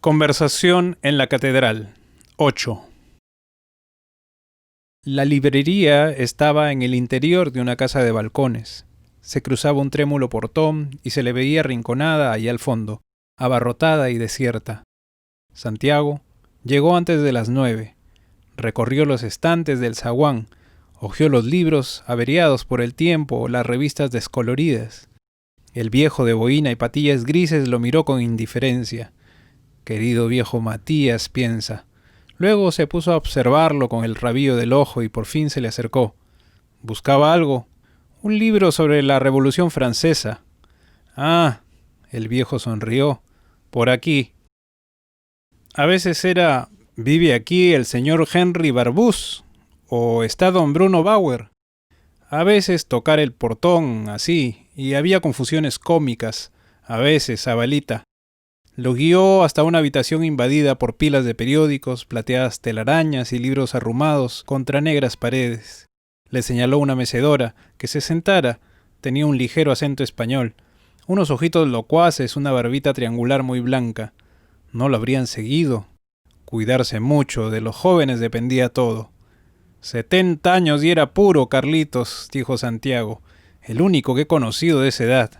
Conversación en la catedral. 8. La librería estaba en el interior de una casa de balcones. Se cruzaba un trémulo portón y se le veía arrinconada allá al fondo, abarrotada y desierta. Santiago llegó antes de las 9. Recorrió los estantes del zaguán, hojeó los libros averiados por el tiempo, las revistas descoloridas. El viejo de boina y patillas grises lo miró con indiferencia. Querido viejo Matías, piensa. Luego se puso a observarlo con el rabillo del ojo y por fin se le acercó. ¿Buscaba algo? Un libro sobre la Revolución Francesa. Ah, el viejo sonrió. Por aquí. A veces era, ¿vive aquí el señor Henry Barbus? ¿O está don Bruno Bauer? A veces tocar el portón, así, y había confusiones cómicas. A veces, Zabalita. Lo guió hasta una habitación invadida por pilas de periódicos, plateadas telarañas y libros arrumados contra negras paredes. Le señaló una mecedora, que se sentara. Tenía un ligero acento español, unos ojitos locuaces, una barbita triangular muy blanca. No lo habrían seguido. Cuidarse mucho, de los jóvenes dependía todo. 70 años y era puro, Carlitos, dijo Santiago, el único que he conocido de esa edad.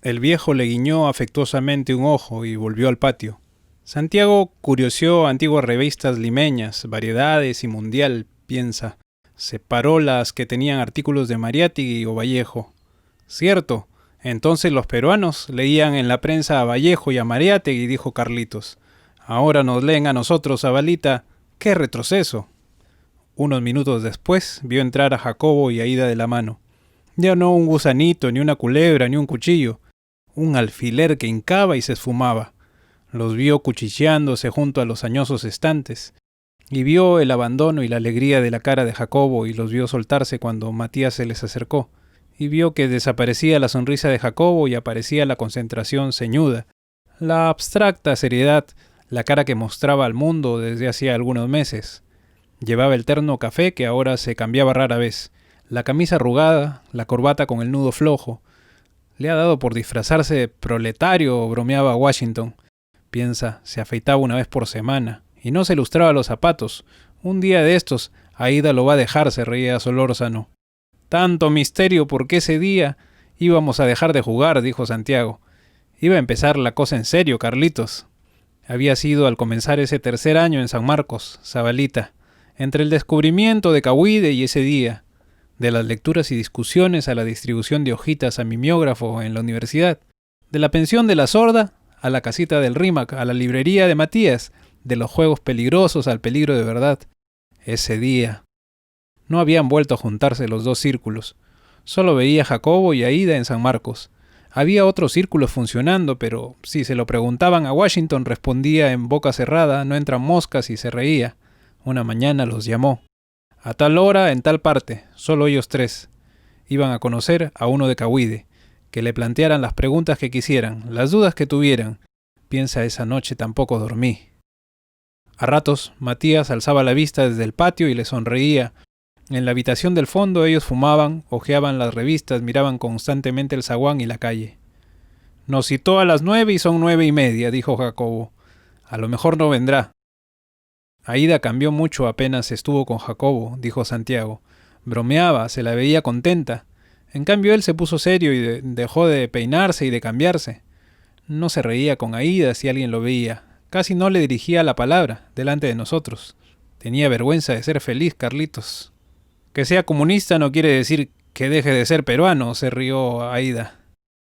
El viejo le guiñó afectuosamente un ojo y volvió al patio. Santiago curioseó antiguas revistas limeñas, Variedades y Mundial, piensa. Separó las que tenían artículos de Mariátegui o Vallejo. Cierto, entonces los peruanos leían en la prensa a Vallejo y a Mariátegui, dijo Carlitos. Ahora nos leen a nosotros, Zabalita. ¡Qué retroceso! Unos minutos después vio entrar a Jacobo y a Ida de la mano. Ya no un gusanito, ni una culebra, ni un cuchillo. Un alfiler que hincaba y se esfumaba. Los vio cuchicheándose junto a los añosos estantes, y vio el abandono y la alegría de la cara de Jacobo y los vio soltarse cuando Matías se les acercó, y vio que desaparecía la sonrisa de Jacobo y aparecía la concentración ceñuda, la abstracta seriedad, la cara que mostraba al mundo desde hacía algunos meses. Llevaba el terno café que ahora se cambiaba rara vez, la camisa arrugada, la corbata con el nudo flojo. Le ha dado por disfrazarse de proletario, bromeaba Washington. Piensa, se afeitaba una vez por semana y no se lustraba los zapatos. Un día de estos, Aída lo va a dejar, se reía Solórzano. Tanto misterio porque ese día íbamos a dejar de jugar, dijo Santiago. Iba a empezar la cosa en serio, Carlitos. Había sido al comenzar ese tercer año en San Marcos, Zabalita, entre el descubrimiento de Cahuide y ese día. De las lecturas y discusiones a la distribución de hojitas a mimeógrafo en la universidad, de la pensión de la sorda a la casita del Rímac, a la librería de Matías, de los juegos peligrosos al peligro de verdad. Ese día. No habían vuelto a juntarse los dos círculos. Solo veía a Jacobo y a Ida en San Marcos. Había otros círculos funcionando, pero si se lo preguntaban a Washington respondía en boca cerrada, no entran moscas, y se reía. Una mañana los llamó. A tal hora, en tal parte, solo ellos tres. Iban a conocer a uno de Cahuide, que le plantearan las preguntas que quisieran, las dudas que tuvieran. Piensa, esa noche tampoco dormí. A ratos, Matías alzaba la vista desde el patio y le sonreía. En la habitación del fondo ellos fumaban, hojeaban las revistas, miraban constantemente el zaguán y la calle. Nos citó a las 9 y son 9:30, dijo Jacobo. A lo mejor no vendrá. Aída cambió mucho apenas estuvo con Jacobo, dijo Santiago. Bromeaba, se la veía contenta. En cambio él se puso serio y dejó de peinarse y de cambiarse. No se reía con Aída si alguien lo veía. Casi no le dirigía la palabra delante de nosotros. Tenía vergüenza de ser feliz, Carlitos. Que sea comunista no quiere decir que deje de ser peruano, se rió Aída.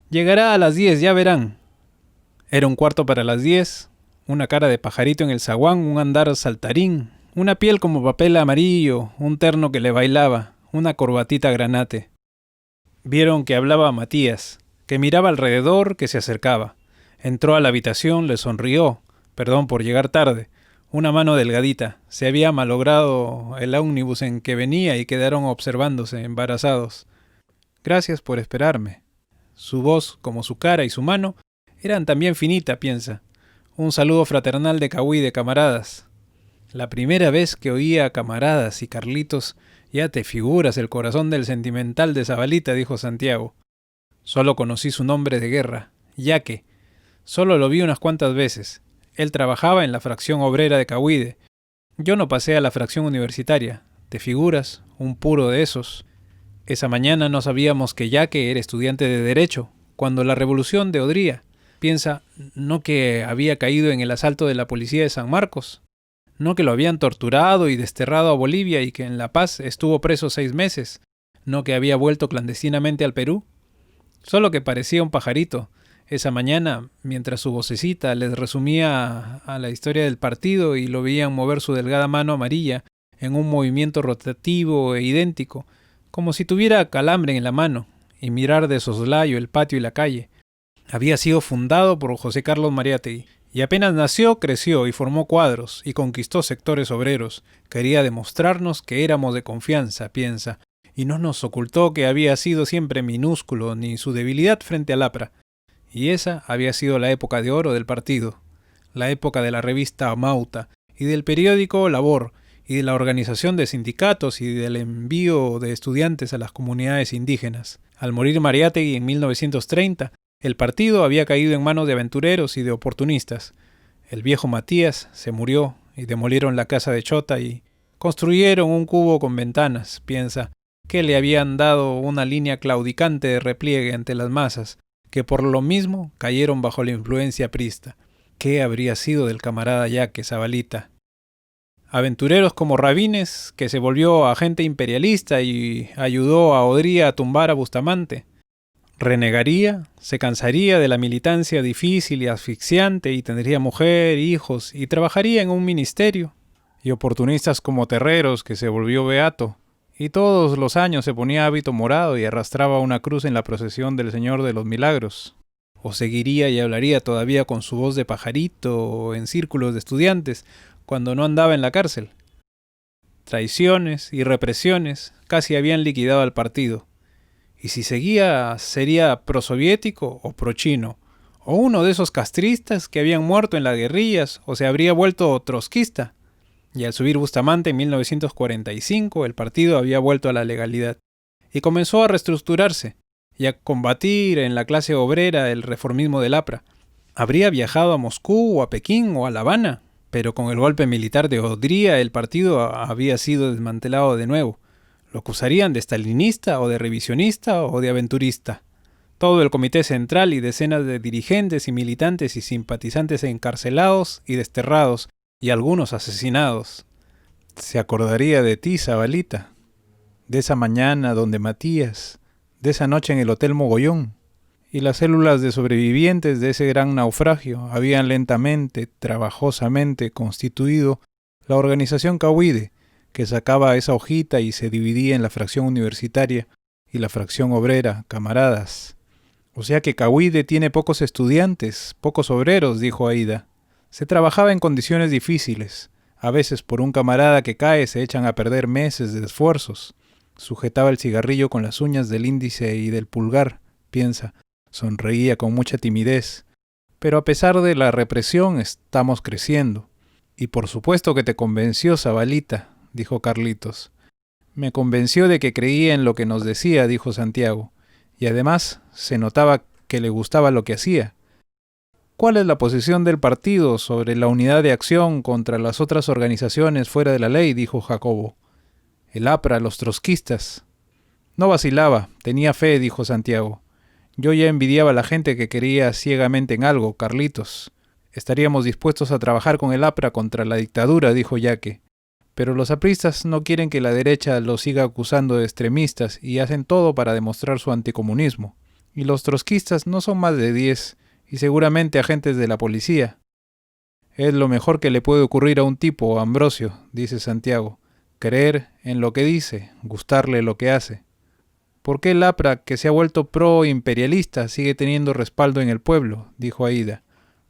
Llegará a las 10, ya verán. Era 9:15. Una cara de pajarito en el zaguán, un andar saltarín, una piel como papel amarillo, un terno que le bailaba, una corbatita granate. Vieron que hablaba Matías, que miraba alrededor, que se acercaba. Entró a la habitación, le sonrió, perdón por llegar tarde, una mano delgadita. Se había malogrado el ómnibus en que venía y quedaron observándose, embarazados. Gracias por esperarme. Su voz, como su cara y su mano, eran también finita, piensa. Un saludo fraternal de Cahuide, camaradas. La primera vez que oía a camaradas y Carlitos, ya te figuras el corazón del sentimental de Zabalita, dijo Santiago. Solo conocí su nombre de guerra, Yaque. Solo lo vi unas cuantas veces. Él trabajaba en la fracción obrera de Cahuide. Yo no pasé a la fracción universitaria. ¿Te figuras? Un puro de esos. Esa mañana no sabíamos que Yaque era estudiante de Derecho, cuando la revolución de Odría. Piensa, no que había caído en el asalto de la policía de San Marcos, no que lo habían torturado y desterrado a Bolivia y que en La Paz estuvo preso 6 meses, no que había vuelto clandestinamente al Perú. Solo que parecía un pajarito. Esa mañana, mientras su vocecita les resumía a la historia del partido y lo veían mover su delgada mano amarilla en un movimiento rotativo e idéntico, como si tuviera calambre en la mano, y mirar de soslayo el patio y la calle. Había sido fundado por José Carlos Mariátegui, y apenas nació, creció y formó cuadros, y conquistó sectores obreros. Quería demostrarnos que éramos de confianza, piensa, y no nos ocultó que había sido siempre minúsculo, ni su debilidad frente al APRA. Y esa había sido la época de oro del partido, la época de la revista Mauta, y del periódico Labor, y de la organización de sindicatos y del envío de estudiantes a las comunidades indígenas. Al morir Mariátegui en 1930, el partido había caído en manos de aventureros y de oportunistas. El viejo Matías se murió y demolieron la casa de Chota y construyeron un cubo con ventanas, piensa, que le habían dado una línea claudicante de repliegue ante las masas, que por lo mismo cayeron bajo la influencia aprista. ¿Qué habría sido del camarada Yaque, Zabalita? Aventureros como Rabines, que se volvió agente imperialista y ayudó a Odría a tumbar a Bustamante. Renegaría, se cansaría de la militancia difícil y asfixiante y tendría mujer, hijos y trabajaría en un ministerio. Y oportunistas como Terreros, que se volvió beato, y todos los años se ponía hábito morado y arrastraba una cruz en la procesión del Señor de los Milagros. O seguiría y hablaría todavía con su voz de pajarito en círculos de estudiantes cuando no andaba en la cárcel. Traiciones y represiones casi habían liquidado al partido. Y si seguía, sería prosoviético o prochino, o uno de esos castristas que habían muerto en las guerrillas, o se habría vuelto trotskista. Y al subir Bustamante en 1945, el partido había vuelto a la legalidad, y comenzó a reestructurarse, y a combatir en la clase obrera el reformismo del APRA. Habría viajado a Moscú, o a Pekín, o a La Habana, pero con el golpe militar de Odría el partido había sido desmantelado de nuevo. Lo acusarían de stalinista, o de revisionista, o de aventurista. Todo el comité central y decenas de dirigentes y militantes y simpatizantes encarcelados y desterrados, y algunos asesinados. Se acordaría de ti, Zabalita, de esa mañana donde Matías, de esa noche en el Hotel Mogollón, y las células de sobrevivientes de ese gran naufragio habían lentamente, trabajosamente constituido la organización Cahuide, que sacaba esa hojita y se dividía en la fracción universitaria y la fracción obrera, camaradas. O sea que Cahuide tiene pocos estudiantes, pocos obreros, dijo Aída. Se trabajaba en condiciones difíciles. A veces por un camarada que cae se echan a perder meses de esfuerzos. Sujetaba el cigarrillo con las uñas del índice y del pulgar, piensa. Sonreía con mucha timidez. Pero a pesar de la represión estamos creciendo. Y por supuesto que te convenció, Zabalita, dijo Carlitos. Me convenció de que creía en lo que nos decía, dijo Santiago. Y además se notaba que le gustaba lo que hacía. ¿Cuál es la posición del partido sobre la unidad de acción contra las otras organizaciones fuera de la ley?, dijo Jacobo. El APRA, los trotskistas. No vacilaba, tenía fe, dijo Santiago. Yo ya envidiaba a la gente que quería ciegamente en algo, Carlitos. Estaríamos dispuestos a trabajar con el APRA contra la dictadura, dijo Yaque. Pero los apristas no quieren que la derecha los siga acusando de extremistas y hacen todo para demostrar su anticomunismo. Y los trotskistas no son más de 10, y seguramente agentes de la policía. Es lo mejor que le puede ocurrir a un tipo, Ambrosio, dice Santiago. Creer en lo que dice, gustarle lo que hace. ¿Por qué el APRA, que se ha vuelto pro-imperialista, sigue teniendo respaldo en el pueblo?, dijo Aída.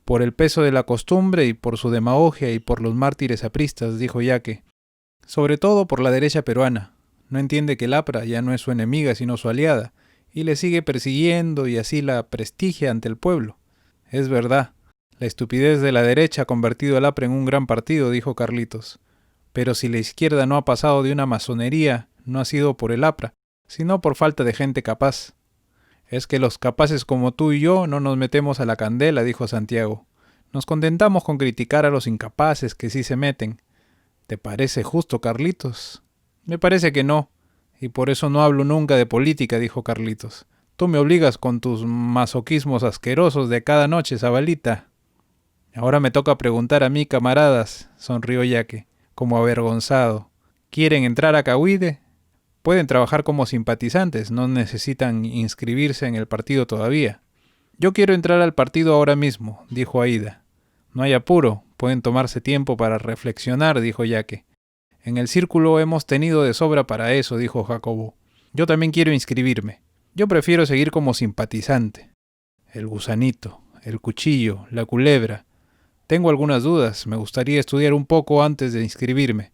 Por el peso de la costumbre y por su demagogia y por los mártires apristas, dijo Yaque. Sobre todo por la derecha peruana. No entiende que el APRA ya no es su enemiga sino su aliada, y le sigue persiguiendo y así la prestigia ante el pueblo. Es verdad, la estupidez de la derecha ha convertido al APRA en un gran partido, dijo Carlitos. Pero si la izquierda no ha pasado de una masonería, no ha sido por el APRA, sino por falta de gente capaz. Es que los capaces como tú y yo no nos metemos a la candela, dijo Santiago. Nos contentamos con criticar a los incapaces que sí se meten. ¿Te parece justo, Carlitos? Me parece que no, y por eso no hablo nunca de política, dijo Carlitos. Tú me obligas con tus masoquismos asquerosos de cada noche, Zabalita. Ahora me toca preguntar a mí, camaradas, sonrió Yaque, como avergonzado. ¿Quieren entrar a Cahuide? Pueden trabajar como simpatizantes, no necesitan inscribirse en el partido todavía. Yo quiero entrar al partido ahora mismo, dijo Aída. No hay apuro, pueden tomarse tiempo para reflexionar, dijo Yaque. En el círculo hemos tenido de sobra para eso, dijo Jacobo. Yo también quiero inscribirme. Yo prefiero seguir como simpatizante. El gusanito, el cuchillo, la culebra. Tengo algunas dudas, me gustaría estudiar un poco antes de inscribirme.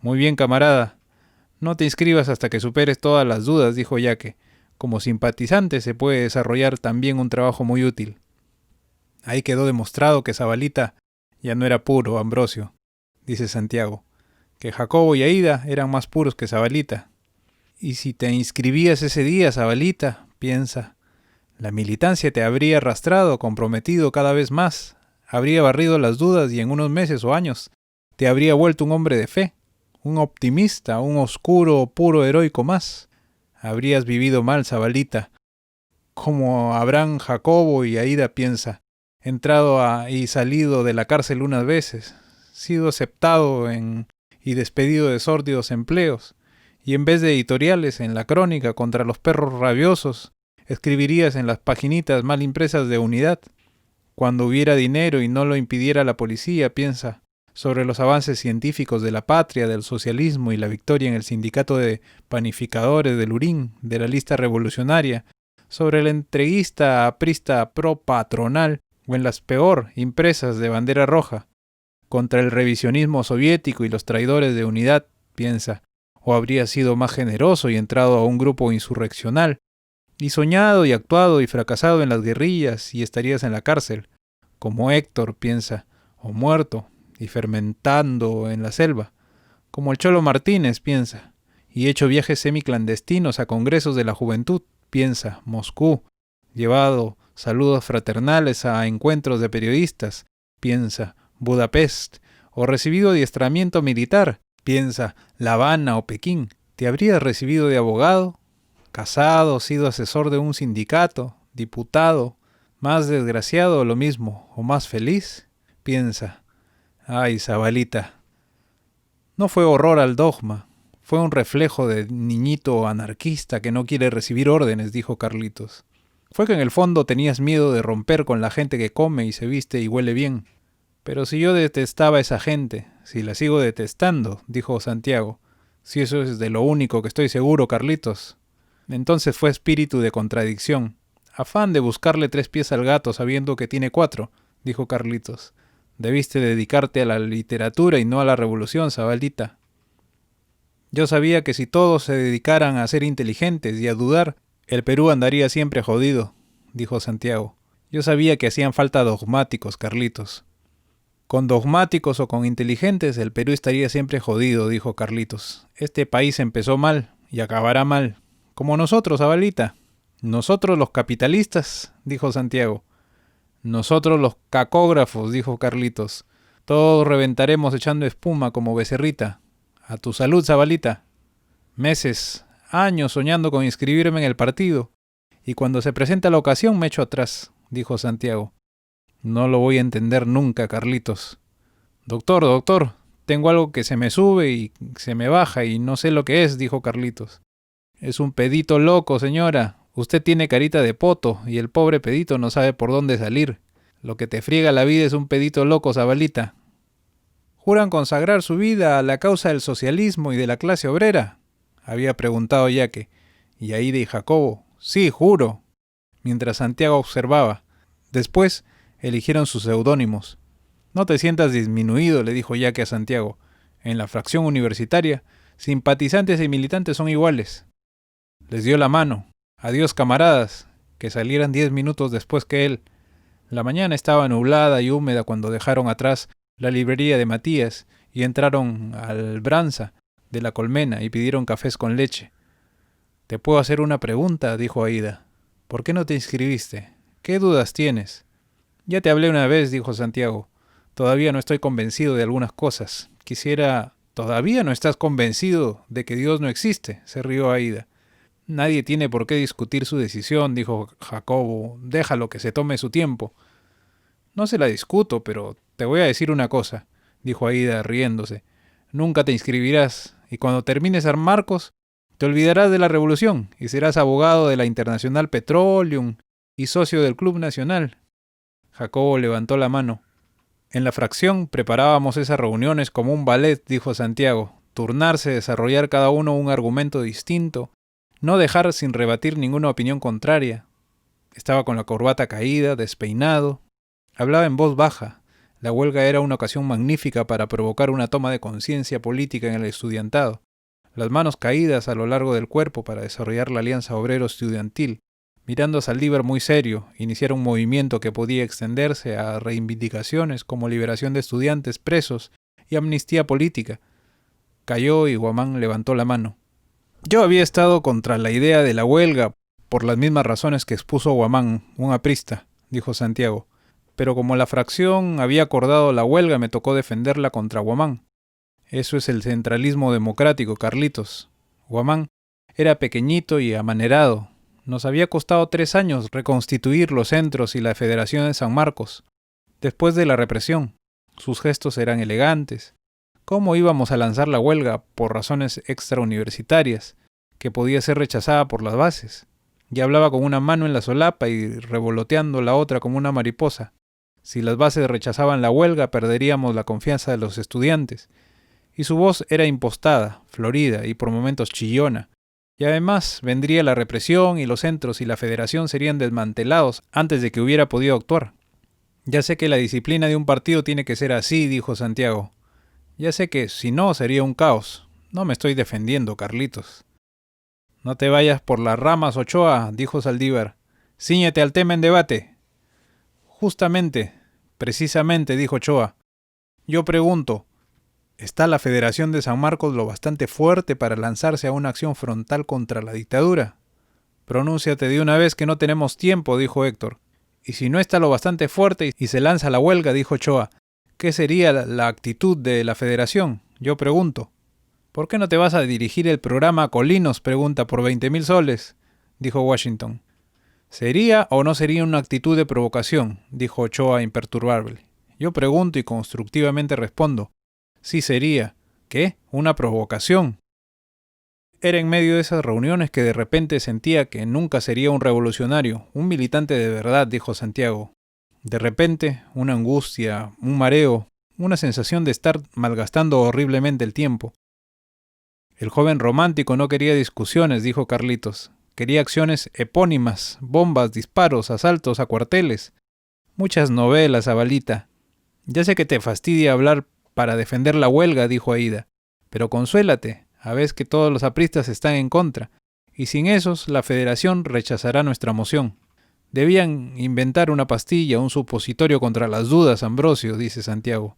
Muy bien, camarada. No te inscribas hasta que superes todas las dudas, dijo Yaque. Como simpatizante se puede desarrollar también un trabajo muy útil. Ahí quedó demostrado que Zabalita ya no era puro, Ambrosio, dice Santiago, que Jacobo y Aída eran más puros que Zabalita. Y si te inscribías ese día, Zabalita, piensa, la militancia te habría arrastrado, comprometido cada vez más, habría barrido las dudas y en unos meses o años te habría vuelto un hombre de fe, un optimista, un oscuro, puro heroico más. Habrías vivido mal, Zabalita, como habrán Jacobo y Aída, piensa, entrado y salido de la cárcel unas veces, sido aceptado y despedido de sórdidos empleos, y en vez de editoriales en la crónica contra los perros rabiosos, escribirías en las paginitas mal impresas de Unidad. Cuando hubiera dinero y no lo impidiera la policía, piensa, sobre los avances científicos de la patria, del socialismo y la victoria en el sindicato de panificadores del Urín, de la lista revolucionaria, sobre el entreguista aprista pro-patronal, o en las peor impresas de bandera roja, contra el revisionismo soviético y los traidores de Unidad, piensa, o habría sido más generoso y entrado a un grupo insurreccional, y soñado y actuado y fracasado en las guerrillas y estarías en la cárcel, como Héctor, piensa, o muerto y fermentando en la selva, como el Cholo Martínez, piensa, y hecho viajes semiclandestinos a congresos de la juventud, piensa, Moscú, llevado saludos fraternales a encuentros de periodistas, piensa, Budapest, o recibido adiestramiento militar, piensa, La Habana o Pekín. ¿Te habrías recibido de abogado? ¿Casado, sido asesor de un sindicato, diputado? ¿Más desgraciado o lo mismo, o más feliz? Piensa, ay, Zabalita. No fue horror al dogma, fue un reflejo de niñito anarquista que no quiere recibir órdenes, dijo Carlitos. Fue que en el fondo tenías miedo de romper con la gente que come y se viste y huele bien. Pero si yo detestaba a esa gente, si la sigo detestando, dijo Santiago, si eso es de lo único que estoy seguro, Carlitos. Entonces fue espíritu de contradicción, afán de buscarle 3 pies al gato sabiendo que tiene 4, dijo Carlitos. Debiste dedicarte a la literatura y no a la revolución, Zabalita. Yo sabía que si todos se dedicaran a ser inteligentes y a dudar, el Perú andaría siempre jodido, dijo Santiago. Yo sabía que hacían falta dogmáticos, Carlitos. Con dogmáticos o con inteligentes, el Perú estaría siempre jodido, dijo Carlitos. Este país empezó mal y acabará mal. Como nosotros, Zabalita. Nosotros los capitalistas, dijo Santiago. Nosotros los cacógrafos, dijo Carlitos. Todos reventaremos echando espuma como becerrita. A tu salud, Zabalita. Meses, años soñando con inscribirme en el partido. Y cuando se presenta la ocasión me echo atrás, dijo Santiago. No lo voy a entender nunca, Carlitos. Doctor, tengo algo que se me sube y se me baja y no sé lo que es, dijo Carlitos. Es un pedito loco, señora. Usted tiene carita de poto y el pobre pedito no sabe por dónde salir. Lo que te friega la vida es un pedito loco, Zabalita. ¿Juran consagrar su vida a la causa del socialismo y de la clase obrera?, había preguntado Yaque. Y Aída y Jacobo, sí, juro, mientras Santiago observaba. Después eligieron sus seudónimos. No te sientas disminuido, le dijo Yaque a Santiago. En la fracción universitaria, simpatizantes y militantes son iguales. Les dio la mano. Adiós, camaradas, que salieran 10 minutos después que él. La mañana estaba nublada y húmeda cuando dejaron atrás la librería de Matías y entraron al Branza de la Colmena y pidieron cafés con leche. «¿Te puedo hacer una pregunta?», dijo Aída. «¿Por qué no te inscribiste? ¿Qué dudas tienes?» Ya te hablé una vez, dijo Santiago. Todavía no estoy convencido de algunas cosas. Quisiera... ¿Todavía no estás convencido de que Dios no existe?, se rió Aída. Nadie tiene por qué discutir su decisión, dijo Jacobo. Déjalo que se tome su tiempo. No se la discuto, pero te voy a decir una cosa, dijo Aída riéndose. Nunca te inscribirás, y cuando termines San Marcos, te olvidarás de la revolución y serás abogado de la Internacional Petroleum y socio del Club Nacional. Jacobo levantó la mano. En la fracción preparábamos esas reuniones como un ballet, dijo Santiago. Turnarse, desarrollar cada uno un argumento distinto, no dejar sin rebatir ninguna opinión contraria. Estaba con la corbata caída, despeinado. Hablaba en voz baja. La huelga era una ocasión magnífica para provocar una toma de conciencia política en el estudiantado. Las manos caídas a lo largo del cuerpo para desarrollar la alianza obrero-estudiantil. Mirando a Saldívar muy serio, iniciar un movimiento que podía extenderse a reivindicaciones como liberación de estudiantes presos y amnistía política. Calló y Guamán levantó la mano. Yo había estado contra la idea de la huelga por las mismas razones que expuso Guamán, un aprista, dijo Santiago. Pero como la fracción había acordado la huelga, me tocó defenderla contra Guamán. Eso es el centralismo democrático, Carlitos. Guamán era pequeñito y amanerado. Nos había costado 3 años reconstituir los centros y la Federación de San Marcos. Después de la represión, sus gestos eran elegantes. ¿Cómo íbamos a lanzar la huelga por razones extrauniversitarias, que podía ser rechazada por las bases? Y hablaba con una mano en la solapa y revoloteando la otra como una mariposa. Si las bases rechazaban la huelga, perderíamos la confianza de los estudiantes. Y su voz era impostada, florida y por momentos chillona. Y además vendría la represión y los centros y la federación serían desmantelados antes de que hubiera podido actuar. Ya sé que la disciplina de un partido tiene que ser así, dijo Santiago. Ya sé que si no sería un caos. No me estoy defendiendo, Carlitos. No te vayas por las ramas, Ochoa, dijo Saldívar. Cíñete al tema en debate. Justamente, precisamente, dijo Ochoa. Yo pregunto, ¿está la Federación de San Marcos lo bastante fuerte para lanzarse a una acción frontal contra la dictadura? Pronúnciate de una vez que no tenemos tiempo, dijo Héctor. Y si no está lo bastante fuerte y se lanza la huelga, dijo Ochoa, ¿qué sería la actitud de la Federación? Yo pregunto. ¿Por qué no te vas a dirigir el programa a Colinos? Pregunta por 20,000 soles, dijo Washington. ¿Sería o no sería una actitud de provocación? Dijo Ochoa imperturbable. Yo pregunto y constructivamente respondo. Sí sería. ¿Qué? ¿Una provocación? Era en medio de esas reuniones que de repente sentía que nunca sería un revolucionario, un militante de verdad, dijo Santiago. De repente, una angustia, un mareo, una sensación de estar malgastando horriblemente el tiempo. El joven romántico no quería discusiones, dijo Carlitos. Quería acciones epónimas, bombas, disparos, asaltos a cuarteles. Muchas novelas, Abalita. Ya sé que te fastidia hablar para defender la huelga, dijo Aída. Pero consuélate, a ver que todos los apristas están en contra. Y sin esos, la Federación rechazará nuestra moción. Debían inventar una pastilla, un supositorio contra las dudas, Ambrosio, dice Santiago.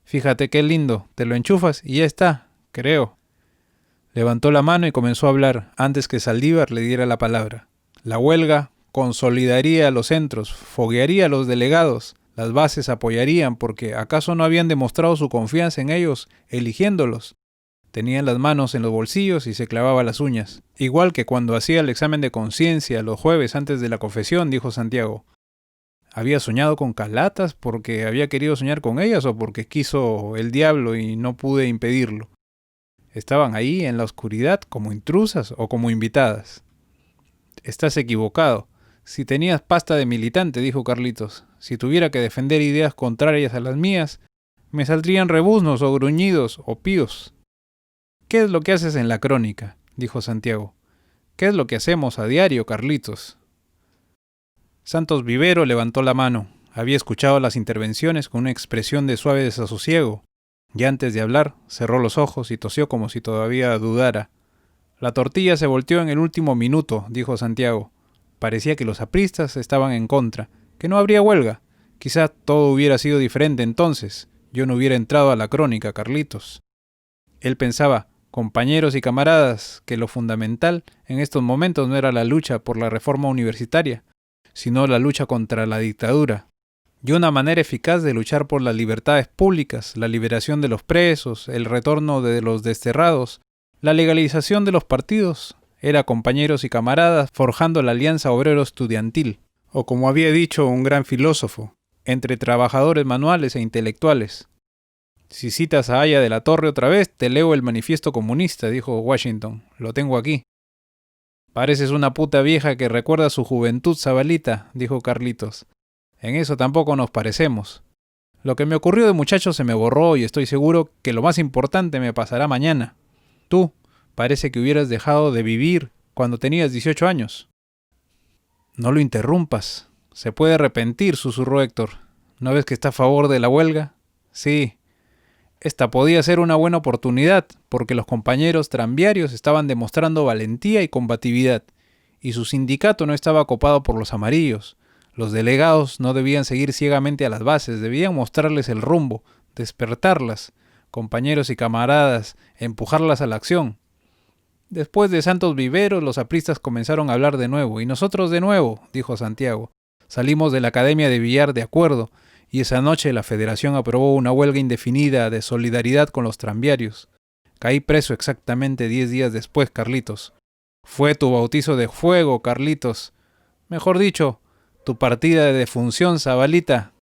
Fíjate qué lindo, te lo enchufas y ya está, creo. Levantó la mano y comenzó a hablar antes que Saldívar le diera la palabra. La huelga consolidaría los centros, foguearía a los delegados, las bases apoyarían porque ¿acaso no habían demostrado su confianza en ellos eligiéndolos? Tenían las manos en los bolsillos y se clavaba las uñas. Igual que cuando hacía el examen de conciencia los jueves antes de la confesión, dijo Santiago. ¿Había soñado con calatas porque había querido soñar con ellas o porque quiso el diablo y no pude impedirlo? ¿Estaban ahí en la oscuridad como intrusas o como invitadas? Estás equivocado. Si tenías pasta de militante, dijo Carlitos, si tuviera que defender ideas contrarias a las mías, me saldrían rebuznos o gruñidos o píos. ¿Qué es lo que haces en la crónica?, dijo Santiago. ¿Qué es lo que hacemos a diario, Carlitos? Santos Vivero levantó la mano. Había escuchado las intervenciones con una expresión de suave desasosiego. Ya antes de hablar, cerró los ojos y tosió como si todavía dudara. La tortilla se volteó en el último minuto, dijo Santiago. Parecía que los apristas estaban en contra, que no habría huelga. Quizá todo hubiera sido diferente entonces. Yo no hubiera entrado a la crónica, Carlitos. Él pensaba, compañeros y camaradas, que lo fundamental en estos momentos no era la lucha por la reforma universitaria, sino la lucha contra la dictadura. y una manera eficaz de luchar por las libertades públicas, la liberación de los presos, el retorno de los desterrados, la legalización de los partidos, era compañeros y camaradas forjando la alianza obrero-estudiantil, o como había dicho un gran filósofo, entre trabajadores manuales e intelectuales. Si citas a Aya de la Torre otra vez, te leo el manifiesto comunista, dijo Washington. Lo tengo aquí. Pareces una puta vieja que recuerda su juventud, Zabalita, dijo Carlitos. En eso tampoco nos parecemos. Lo que me ocurrió de muchacho se me borró y estoy seguro que lo más importante me pasará mañana. Tú, parece que hubieras dejado de vivir cuando tenías 18 años. No lo interrumpas. Se puede arrepentir, susurró Héctor. ¿No ves que está a favor de la huelga? Sí. Esta podía ser una buena oportunidad, porque los compañeros tranviarios estaban demostrando valentía y combatividad, y su sindicato no estaba copado por los amarillos. Los delegados no debían seguir ciegamente a las bases, debían mostrarles el rumbo, despertarlas, compañeros y camaradas, empujarlas a la acción. Después de Santos Viveros, los apristas comenzaron a hablar de nuevo, y nosotros de nuevo, dijo Santiago. Salimos de la Academia de Billar de acuerdo, y esa noche la Federación aprobó una huelga indefinida de solidaridad con los tranviarios. Caí preso exactamente 10 días después, Carlitos. Fue tu bautizo de fuego, Carlitos. Mejor dicho, tu partida de defunción, Zabalita.